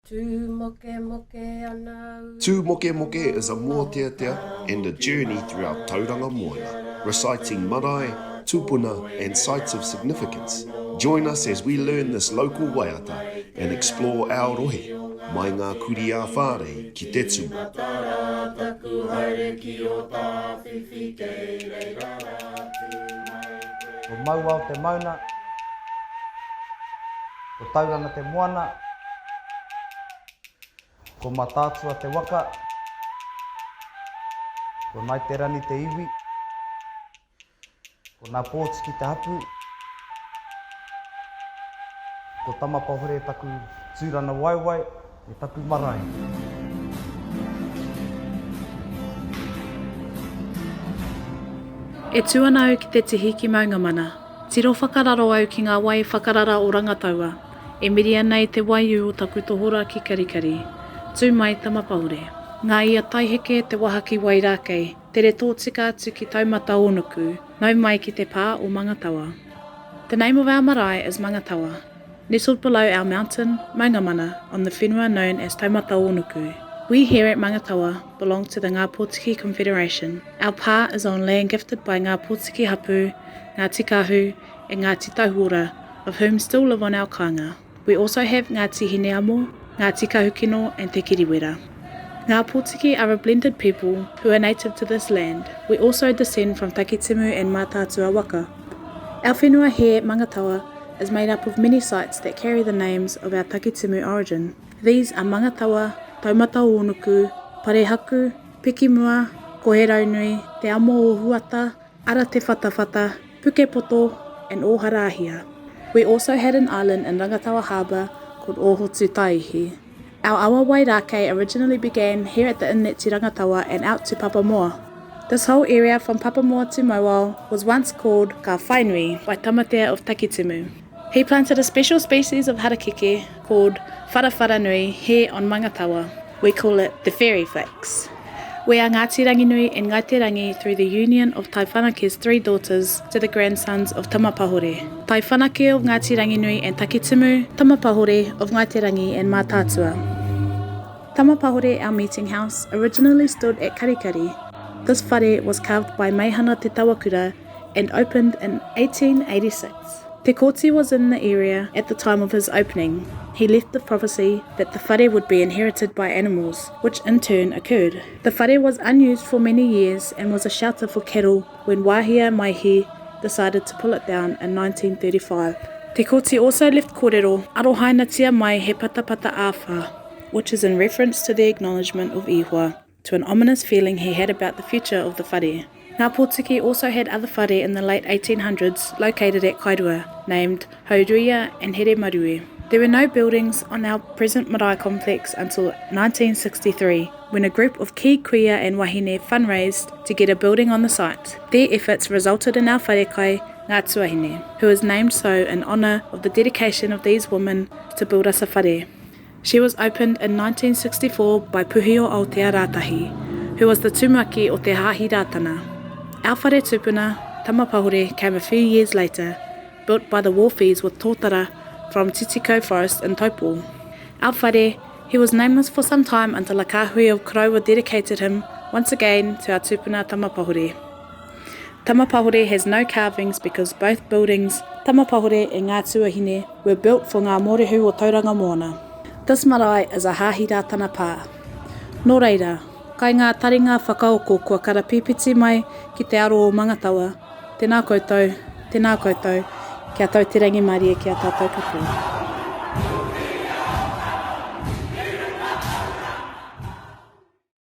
Tū moke moke is a mōteatea and a journey through our tauranga moana, reciting marae, tupuna and sites of significance. Join us as we learn this local waiata and explore our rohe, mai ngā kuri a whare ki te tū. Ko maua o te mauna, ko tauranga te moana, ko matātua te waka, ko nai te rani te iwi, ko nā pōtiki te hapu, ko tamapahure taku tūrana waiwai, e taku marae. E tuana au ki te tihi ki Maungamana. Tiro whakararo au ki ngā wai whakarara o rangataua. E miria nei te waiu o taku tohora ki Karikari. Tū mai tamapahure. Ngā ia taiheke te wahaki wairākei. Tere tō tika atu ki taumata onuku. Nau mai ki te pā o Mangatawa. The name of our marae is Mangatawa. Nestled below our mountain, Maungamana, on the whenua known as Taumata Onuku. We here at Mangatawa belong to the Ngā Pōtiki Confederation. Our pā is on land gifted by Ngā Pōtiki Hapu, Ngā Tikahu and Ngāti Tauhora, of whom still live on our kāinga. We also have Ngāti Hineamo, Ngāti Kahukino and Te Kiriwera. Ngā Pōtiki are a blended people who are native to this land. We also descend from Takitimu and Mātātua Waka. Our whenua here at Mangatawa is made up of many sites that carry the names of our Takitimu origin. These are Mangatawa, Taumata Onuku, Parehaku, Pekimua, Koheraunui, Te Amo o Huata, Ara te Whatawhata, Pukepoto and Oharahia. We also had an island in Rangatawa Harbour called Ohotu Taihi. Our awa Wairākei originally began here at the Inleti Rangatawa and out to Papamoa. This whole area from Papamoa to Mauao was once called Ka Whainui by Tamatea of Takitimu. He planted a special species of harakeke called Wharawharanui here on Mangatawa. We call it the fairy flax. We are Ngāti Ranginui and Ngāti Rangi through the union of Tai Whanake's 3 daughters to the grandsons of Tamapahure. Tai Whanake of Ngāti Ranginui and Takitimu, Tamapahure of Ngāti Rangi and Mātātua. Tamapahure, our meeting house, originally stood at Karikari. This whare was carved by Meihana Te Tawakura and opened in 1886. Te Koti was in the area at the time of his opening. He left the prophecy that the whare would be inherited by animals, which in turn occurred. The whare was unused for many years and was a shelter for cattle when Wahia Maihi decided to pull it down in 1935. Te Koti also left kōrero arohaina tia mai he patapata āwha, which is in reference to the acknowledgement of Ihua, to an ominous feeling he had about the future of the whare. Ngā Pōtiki also had other whare in the late 1800s located at Kairua, named Hauruia and Here Marue. There were no buildings on our present marae complex until 1963, when a group of ki kuia and wahine fundraised to get a building on the site. Their efforts resulted in our wharekai, Ngā Tuahine, who is named so in honour of the dedication of these women to build us a whare. She was opened in 1964 by Puhio Aotearoa, who was the tūmaki o te Hāhi Rātana. Our whare tupuna, Tamapahure, came a few years later, built by the Wharfies with tōtara from Titiko Forest in Taupo. Our whare, he was nameless for some time until a kāhui of Korowa dedicated him once again to our tupuna Tamapahure. Tamapahure has no carvings because both buildings, Tamapahure and Ngā Tuahine, were built for ngā mōrehu o Tauranga Moana. This marae is a Hāhi Rātana pā. Nō reira, kai ngā taringa whakaoko kua karapipiti mai ki te aro o Mangatawa. Tēnā koutou, kia tau te rangi Mārie ki a tātou kapua.